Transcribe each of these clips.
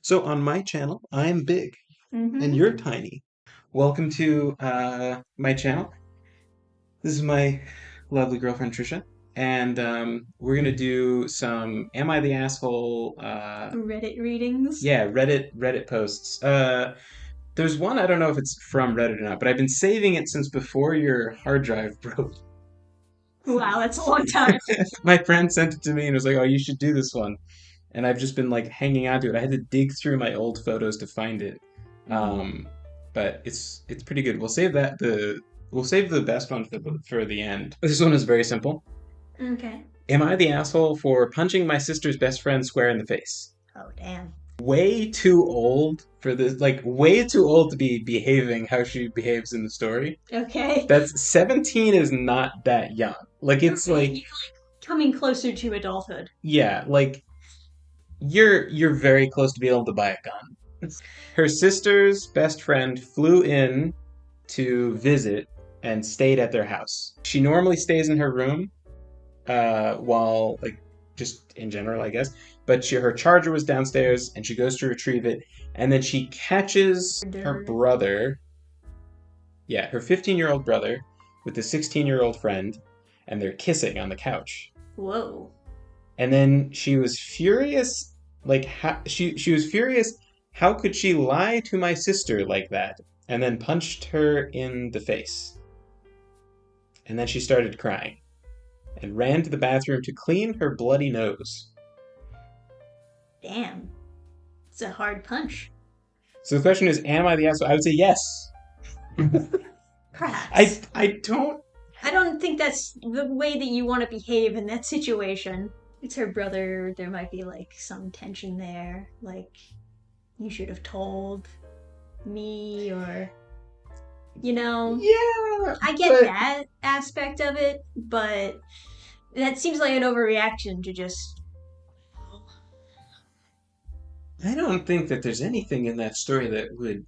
So on my channel, I'm big and Mm-hmm. you're tiny. Welcome to my channel. This is my lovely girlfriend Trisha, and we're gonna do some "Am I the Asshole?" Reddit readings. Yeah, Reddit posts. There's one I don't know if it's from Reddit or not, but I've been saving it since before your hard drive broke. Wow, that's a long time. My friend sent it to me and was like, "Oh, you should do this one." And I've just been like hanging on to it. I had to dig through my old photos to find it, Mm. um, but it's pretty good. We'll save the best one for the end. This one is very simple. Okay. Am I the asshole for punching my sister's best friend square in the face? Oh, damn. Way too old for this, like way too old to be behaving how she behaves in the story. Okay. That's 17 is not that young. Like You're it's like coming closer to adulthood. yeah, like you're very close to being able to buy a gun. Her sister's best friend flew in to visit and stayed at their house. She normally stays in her room, while like just in general, I guess. But her charger was downstairs, and she goes to retrieve it, and then she catches her brother, yeah, her 15-year-old brother, with the 16-year-old friend, and they're kissing on the couch. Whoa. And then she was furious, like she was furious. How could she lie to my sister like that? And then punched her in the face. And then she started crying and ran to the bathroom to clean her bloody nose. Damn. It's a hard punch. So the question is, am I the asshole? I would say yes. I Perhaps. I don't. I don't think that's the way that you want to behave in that situation. It's her brother. There might be like some tension there. Like, you should have told me, or, Yeah, I get but that aspect of it, but that seems like an overreaction to just. I don't think that there's anything in that story that would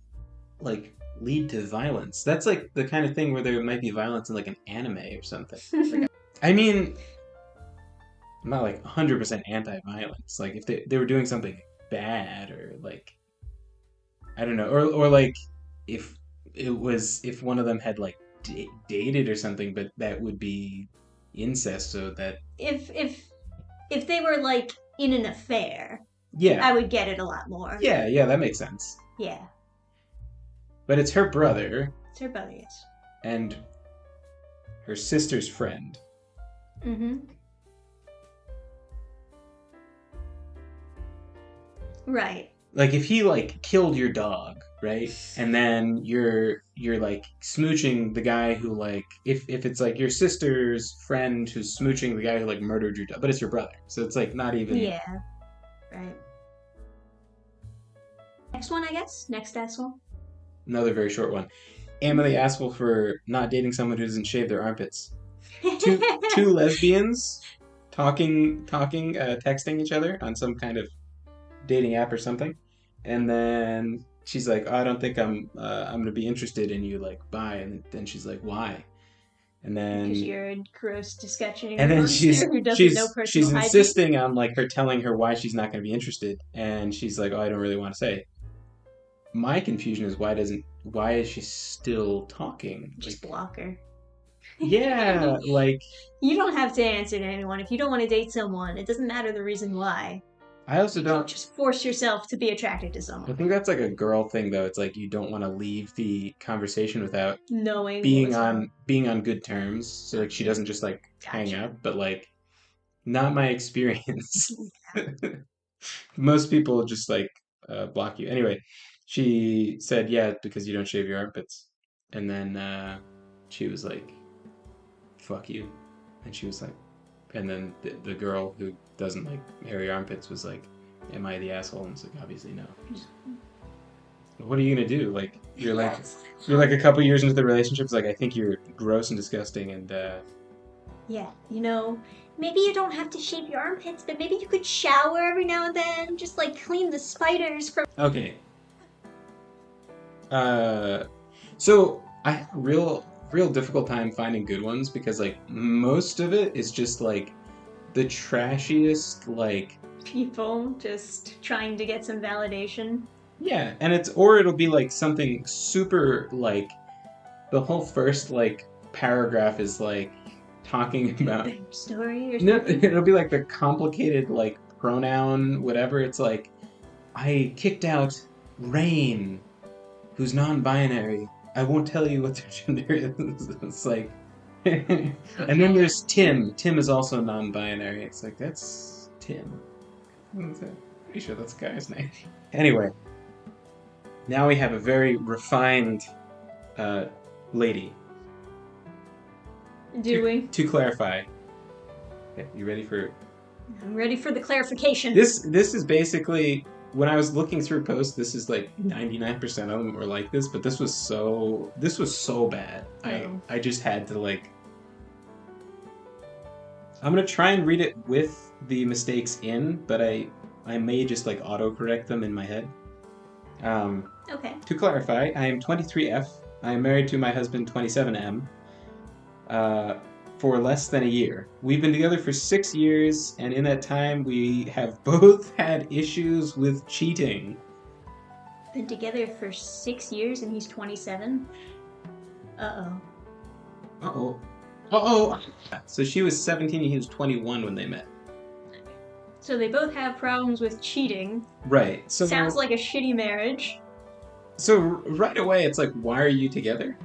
like lead to violence. That's like the kind of thing where there might be violence in like an anime or something. I mean, I'm not like 100% anti-violence. Like if they were doing something bad or like I don't know, or like if if one of them had like dated or something, but that would be incest. So that If they were like in an affair, yeah, I would get it a lot more. yeah, that makes sense. Yeah, But it's her brother it's her brother, yes. and her sister's friend. Mm-hmm. Right. Like if he like killed your dog, right? And then you're like smooching the guy who like if it's like your sister's friend who's smooching the guy who like murdered your dog, but it's your brother. So it's like not even Yeah. Right. Next one, I guess. Next asshole. another very short one. Am I the asshole for not dating someone who doesn't shave their armpits? Two lesbians texting each other on some kind of dating app or something, and then she's like, oh, "I don't think I'm gonna be interested in you, like, bye." And then she's like, "Why?" And Because then you're a gross, disgusting and then monster who doesn't know she's personal hygiene. insisting on like her telling her why she's not gonna be interested, and she's like, "Oh, I don't really want to say." My confusion is why is she still talking? Just Like, block her. yeah, like You don't have to answer to anyone. If you don't want to date someone, it doesn't matter the reason why. I also don't. Just force yourself to be attracted to I someone. think that's like a girl thing though. It's like you don't want to leave the conversation without Knowing being what's wrong. good terms. So like she doesn't just like hang Gotcha. up, but like not my experience. Most people just like block you. Anyway, she said yeah because you don't shave your armpits, and then she was like fuck you, and she was like, and then the girl who doesn't like hairy armpits was like, am I the asshole? And it's like obviously no. What are you gonna do? Like you're like a couple years into the relationship. It's like I think you're gross and disgusting, and Yeah, maybe you don't have to shave your armpits, but maybe you could shower every now and then. Just like clean the spiders from. okay. Uh, so I had a real difficult time finding good ones because like most of it is just like the trashiest like people just trying to get some validation. Yeah, and it'll be like something super like the whole first like paragraph is like talking about Backstory or no, something. it'll be like the complicated like pronoun whatever. It's like I kicked out Rain, who's non-binary. I won't tell you what their gender is. It's like, and then Okay. there's Tim. Tim is also non-binary. It's like that's Tim. Pretty sure that's a guy's name. Anyway, now we have a very refined uh, lady. Do we? To clarify, okay, you ready for I'm ready for the clarification. this? This is basically when I was looking through posts. This is like 99% of them were like this, but this was so bad. Oh. I just had to like. I'm gonna try and read it with the mistakes in, but I may just like autocorrect them in my head. Okay. To clarify, I am 23F. I am married to my husband 27M. For less than a year. We've been together for 6 years, and in that time, we have both had issues with cheating. Been together for 6 years and he's 27? Uh-oh. Uh-oh. Uh-oh! So she was 17 and he was 21 when they met. So they both have problems with cheating. Right. So Sounds like a shitty marriage. So right away, it's like, why are you together?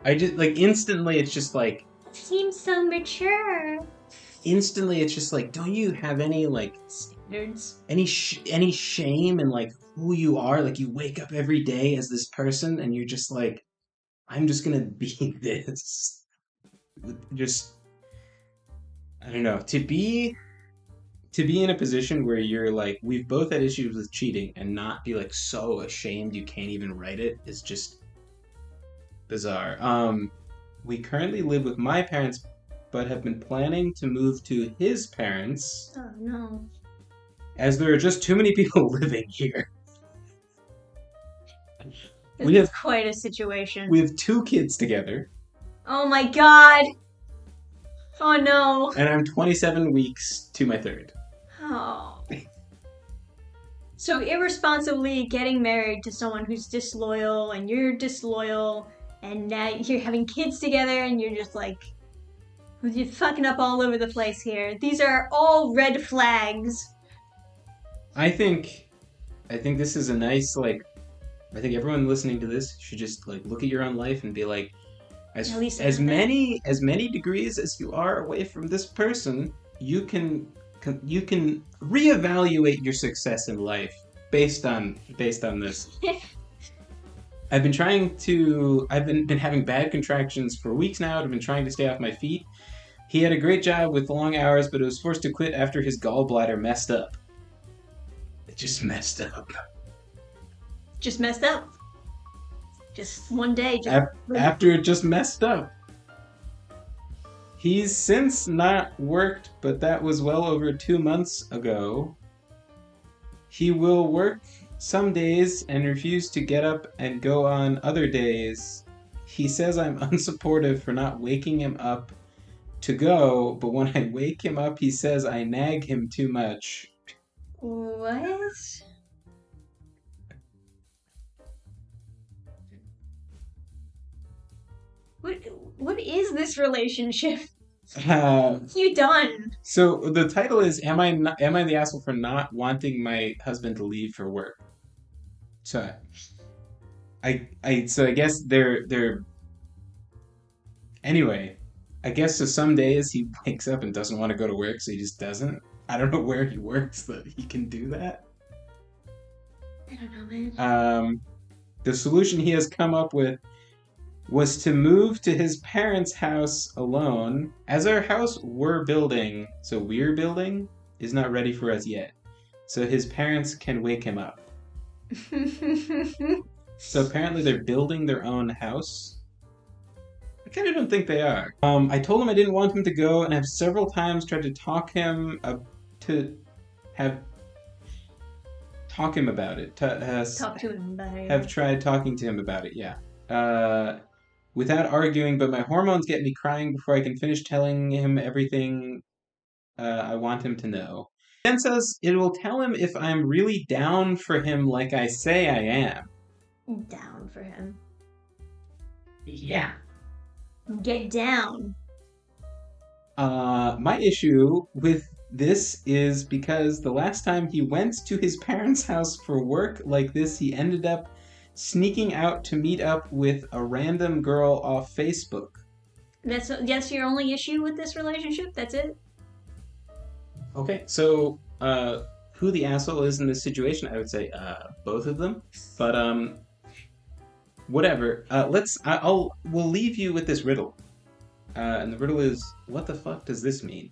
I just like instantly. It's just like Seems so mature. instantly. It's just like, don't you have any like Standards. any shame in like who you are? Like you wake up every day as this person, and you're just like, I'm just gonna be this. Just I don't know. To be in a position where you're like, we've both had issues with cheating, and not be like so ashamed you can't even write it is just bizarre. We currently live with my parents, but have been planning to move to his parents, Oh no. as there are just too many people living here. This is quite a situation. We have 2 kids together, Oh my god! Oh no. and I'm 27 weeks to my 3rd. Oh. So irresponsibly getting married to someone who's disloyal and you're disloyal and now you're having kids together and you're just like you're fucking up all over the place here. These are all red flags. I think this is a nice like. I think everyone listening to this should just like look at your own life and be like, as many degrees as you are away from this person, you can reevaluate your success in life based on this. I've been having bad contractions for weeks now. I've been trying to stay off my feet. He had a great job with long hours, but was forced to quit after his gallbladder messed up. It just messed up. Just messed up. Just one day. After it just messed up. He's since not worked, but that was well over 2 months ago. He will work some days and refuse to get up and go on other days. He says I'm unsupportive for not waking him up to go, but when I wake him up, he says I nag him too much. What? What is this relationship? You done? So the title is am I the asshole for not wanting my husband to leave for work? So I guess they're anyway. I guess so some days he wakes up and doesn't want to go to work, so he just doesn't. I don't know where he works that he can do that. I don't know, man. The solution he has come up with was to move to his parents' house alone, as our house we're building is not ready for us yet. So his parents can wake him up. So apparently they're building their own house. I kind of don't think they are. I told him I didn't want him to go, and I've several times tried to talk him about it. Talk to him about it. Have tried talking to him about it, yeah. Without arguing, but my hormones get me crying before I can finish telling him everything I want him to know. Then says it will tell him if I'm really down for him like I say I am. Down for him. Yeah. Get down. My issue with this is because the last time he went to his parents' house for work like this, he ended up sneaking out to meet up with a random girl off Facebook. That's your only issue with this relationship? That's it? Okay, so who the asshole is in this situation? I would say both of them. But whatever. We'll leave you with this riddle. And the riddle is, what the fuck does this mean?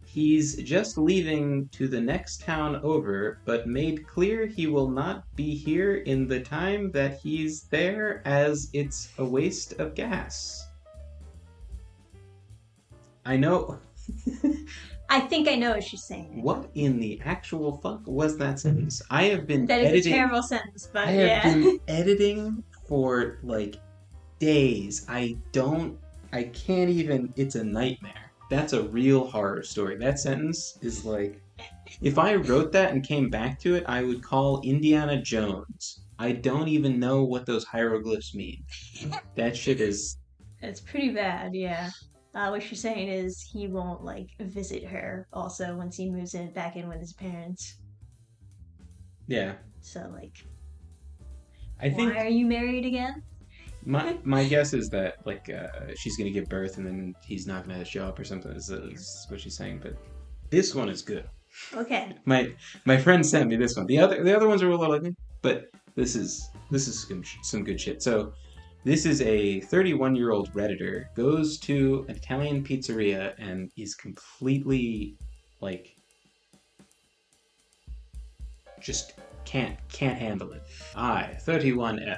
He's just leaving to the next town over, but made clear he will not be here in the time that he's there, as it's a waste of gas. I know. I think I know what she's saying. What in the actual fuck was that sentence? I have been That editing. is a terrible sentence, but I have been editing for like days. I can't even. It's a nightmare. That's a real horror story. That sentence is like, if I wrote that and came back to it, I would call Indiana Jones. I don't even know what those hieroglyphs mean. That shit is. It's pretty bad, yeah. What she's saying is he won't like visit her also once he moves back in with his parents. Yeah. So like, I think. Why are you married again? My guess is that like she's gonna give birth and then he's not gonna show up or something. Is what she's saying. But this one is good. Okay. My friend sent me this one. The other ones are a little like, but this is some good shit. So this is a 31-year-old Redditor goes to an Italian pizzeria and is completely like just can't handle it. I, 31F.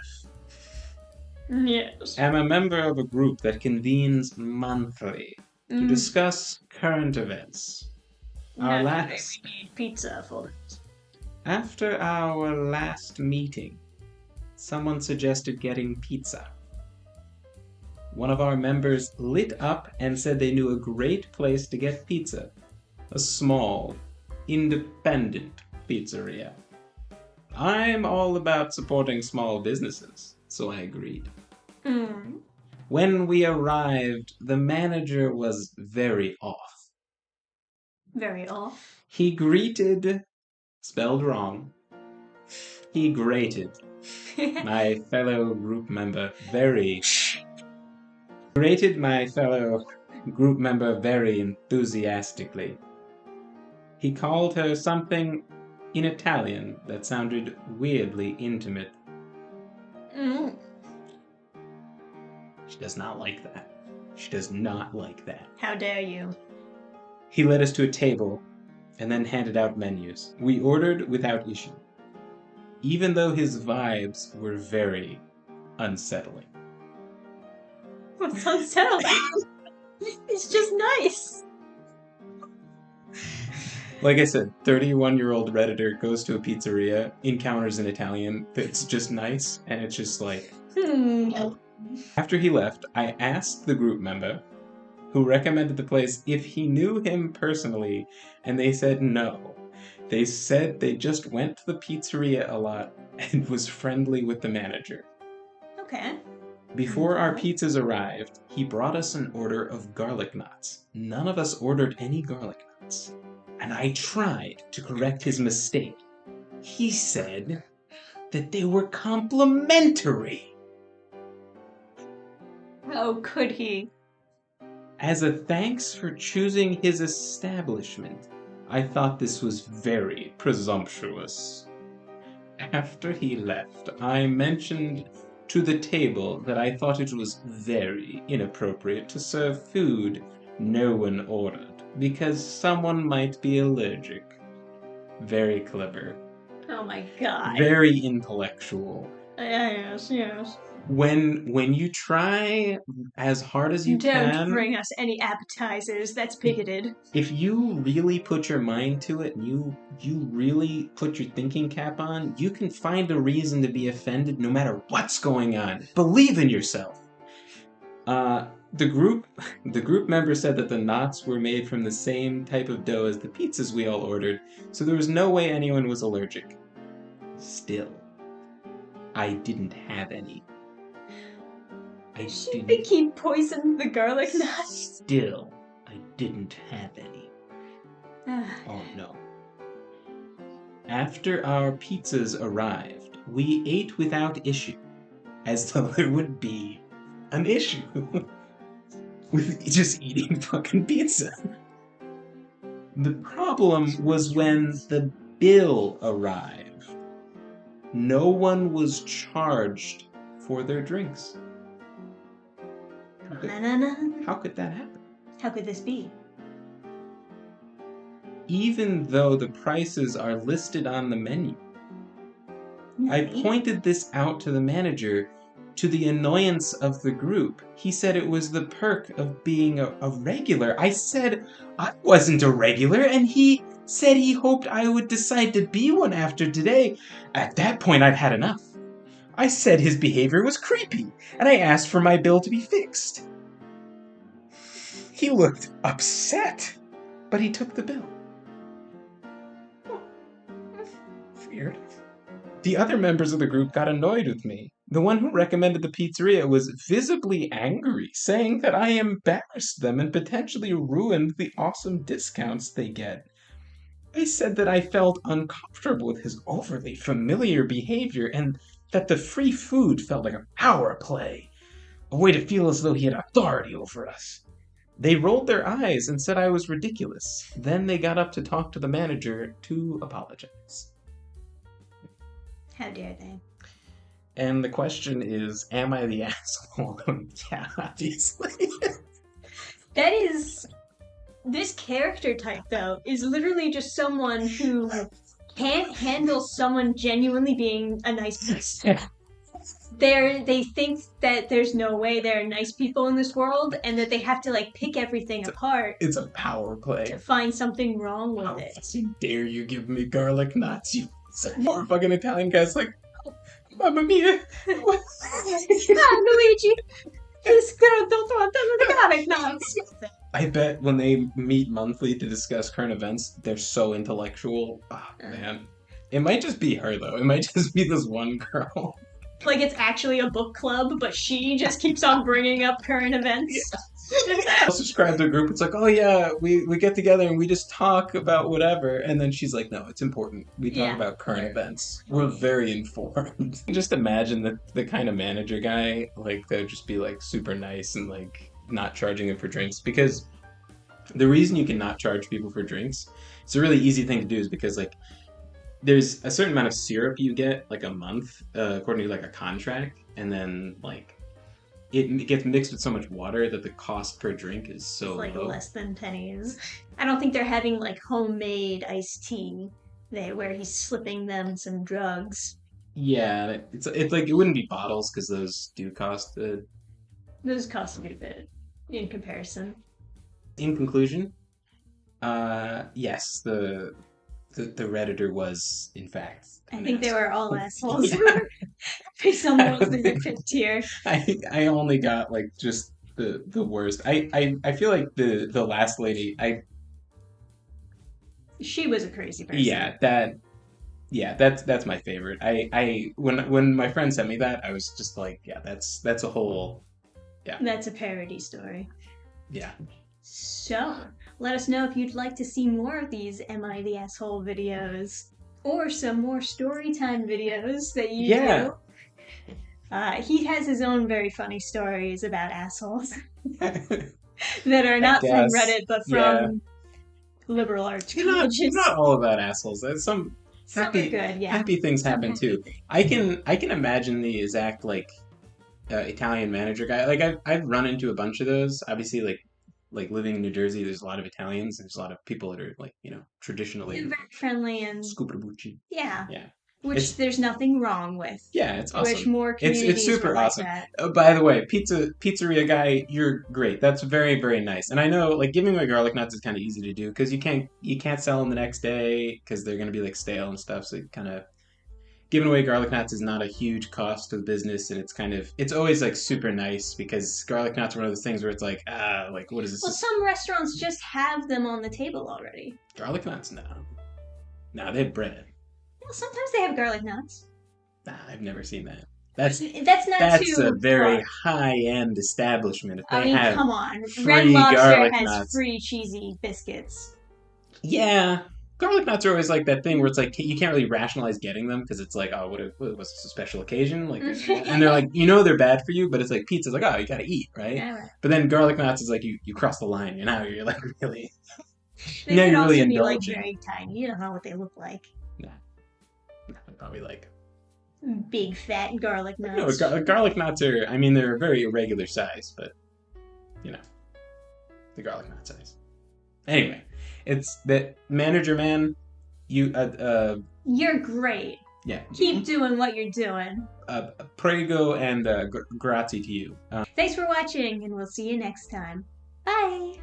Yes. Am a member of a group that convenes monthly to discuss current events. Pizza for it. After our last meeting, someone suggested getting pizza. One of our members lit up and said they knew a great place to get pizza. A small, independent pizzeria. I'm all about supporting small businesses, so I agreed. When we arrived, the manager was very off. Very off. He greeted, spelled wrong, he grated my fellow group member very enthusiastically. He called her something in Italian that sounded weirdly intimate. She does not like that. She does not like that. How dare you? He led us to a table and then handed out menus. We ordered without issue, even though his vibes were very unsettling. What's unsettling? It's just nice. Like I said, 31-year-old Redditor goes to a pizzeria, encounters an Italian that's just nice, and it's just like... After he left, I asked the group member who recommended the place if he knew him personally, and they said no. They said they just went to the pizzeria a lot and was friendly with the manager. Okay. Before our pizzas arrived, he brought us an order of garlic knots. None of us ordered any garlic knots, and I tried to correct his mistake. He said that they were complimentary. How could he? As a thanks for choosing his establishment, I thought this was very presumptuous. After he left, I mentioned to the table that I thought it was very inappropriate to serve food no one ordered, because someone might be allergic. Very clever. Oh my god. Very intellectual. Yes. When you try as hard as you can... Don't bring us any appetizers, that's bigoted. If you really put your mind to it, and you really put your thinking cap on, you can find a reason to be offended no matter what's going on. Believe in yourself. The group the group member said that the knots were made from the same type of dough as the pizzas we all ordered, so there was no way anyone was allergic. Still, I didn't have any. I She didn't. think he poisoned the garlic nuts. Still, I didn't have any. Oh no. After our pizzas arrived, we ate without issue, as though there would be an issue with just eating fucking pizza. The problem was when the bill arrived. No one was charged for their drinks. How could that happen? How could this be? Even though the prices are listed on the menu. I pointed this out to the manager, to the annoyance of the group. He said it was the perk of being a regular. I said I wasn't a regular, and he said he hoped I would decide to be one after today. At that point, I'd had enough. I said his behavior was creepy, and I asked for my bill to be fixed. He looked upset, but he took the bill. Weird. The other members of the group got annoyed with me. The one who recommended the pizzeria was visibly angry, saying that I embarrassed them and potentially ruined the awesome discounts they get. I said that I felt uncomfortable with his overly familiar behavior and that the free food felt like a power play, a way to feel as though he had authority over us. They rolled their eyes and said I was ridiculous. Then they got up to talk to the manager to apologize. How dare they? And the question is, am I the asshole? Yeah, obviously. That is... This character type, though, is literally just someone who can't handle someone genuinely being a nice person. They think that there's no way there are nice people in this world, and that they have to, like, pick everything apart. It's a power play. To find something wrong with it. How dare you give me garlic nuts, you poor fucking Italian guy's like, Mamma mia! Luigi! This girl don't want them garlic nuts! I bet when they meet monthly to discuss current events, they're so intellectual. Oh, man. It might just be her, though. It might just be this one girl. Like it's actually a book club, but she just keeps on bringing up current events. Yeah. I'll subscribe to a group. It's like, oh yeah, we get together and we just talk about whatever. And then she's like, no, it's important. We talk about current events. We're very informed. Just imagine the kind of manager guy, like, that would just be like super nice and like not charging them for drinks. Because the reason you can not charge people for drinks, it's a really easy thing to do, is because like there's a certain amount of syrup you get like a month, according to like a contract, and then like it gets mixed with so much water that the cost per drink is so like low. Less than pennies. I don't think they're having like homemade iced tea where he's slipping them some drugs. Yeah, it's like it wouldn't be bottles because those do cost. Those cost a good bit in comparison. In conclusion, yes, the Redditor was in fact. I think they were all assholes. Yeah. Based on what was in the fifth tier. I only got like just the worst. I feel like the last lady, she was a crazy person. That's my favorite. I when my friend sent me that, I was just like, yeah, that's a whole, yeah. That's a parody story. Yeah. So, let us know if you'd like to see more of these Am I the Asshole videos, or some more storytime videos that you do. He has his own very funny stories about assholes that are not from Reddit, but from liberal arts colleges. Not all about assholes. There's some happy, good, yeah. happy things happen too. I can imagine the exact like Italian manager guy. Like I've run into a bunch of those. Obviously, like living in New Jersey, there's a lot of Italians. There's a lot of people that are like, traditionally very friendly and scuprabucci. Yeah. Yeah. Which there's nothing wrong with. Yeah, it's awesome. Which more communities it's super like awesome. That. By the way, pizzeria guy, you're great. That's very, very nice. And I know, like, giving away garlic nuts is kind of easy to do because you can't sell them the next day because they're gonna be like stale and stuff. So giving away garlic knots is not a huge cost to the business, and it's always like super nice because garlic knots are one of those things where it's like, like what is this? Well, some restaurants just have them on the table already. Garlic knots? No, they have bread. Well, sometimes they have garlic knots. Nah, I've never seen that. That's not that's too a very far. high-end establishment if I they mean, have come on. Red free Lobster garlic has knots. free cheesy biscuits. Yeah, garlic knots are always like that thing where it's like you can't really rationalize getting them because it's like, oh, what was this a special occasion? Like, and they're like, they're bad for you, but it's like pizza's like, oh, you gotta eat, right? Yeah, right. But then garlic knots is like you cross the line, and now you're like really, They now could you're also really be like indulging. very tiny. You don't know what they look like. Nah, probably like Big fat garlic no, knots. garlic knots are. I mean, they're a very irregular size, but the garlic knot size. Anyway, it's that manager man. You're great. Yeah. Keep doing what you're doing. Prego and grazie to you. Thanks for watching, and we'll see you next time. Bye!